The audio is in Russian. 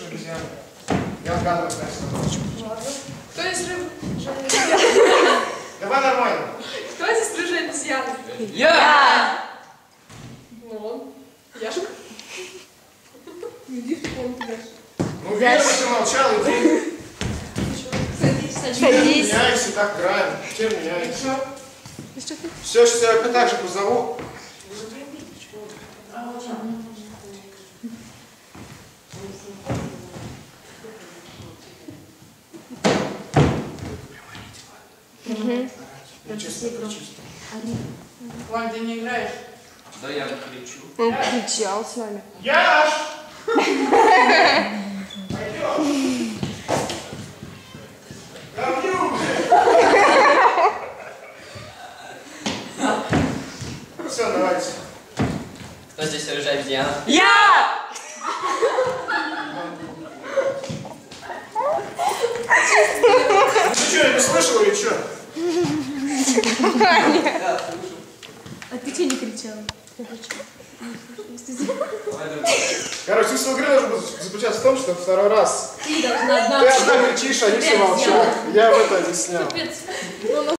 обезьяны. Я отгадываю, конечно. Кто из рыб? Давай нормально. Кто здесь рыжая обезьяна? Я! Ну он. Яшка. Иди в комнату, Яшка. Ну, верно, ты молчал, иди. Садись. Меняйся, так играем. Чем меняйся? Все, сейчас я так же позову. Вань, ты не играешь? Да я кричу. Он кричал с нами. Яш! Пойдем! Говнюк! Все, давайте. Кто здесь рыжая обезьяна? Я! Ну ты что, я не слышал или что? А ты что не кричала? Короче, смысл игры должен заключаться в том, что второй раз Ты должна одна. ты одна кричишь, а они все молчат. Я в это объяснял.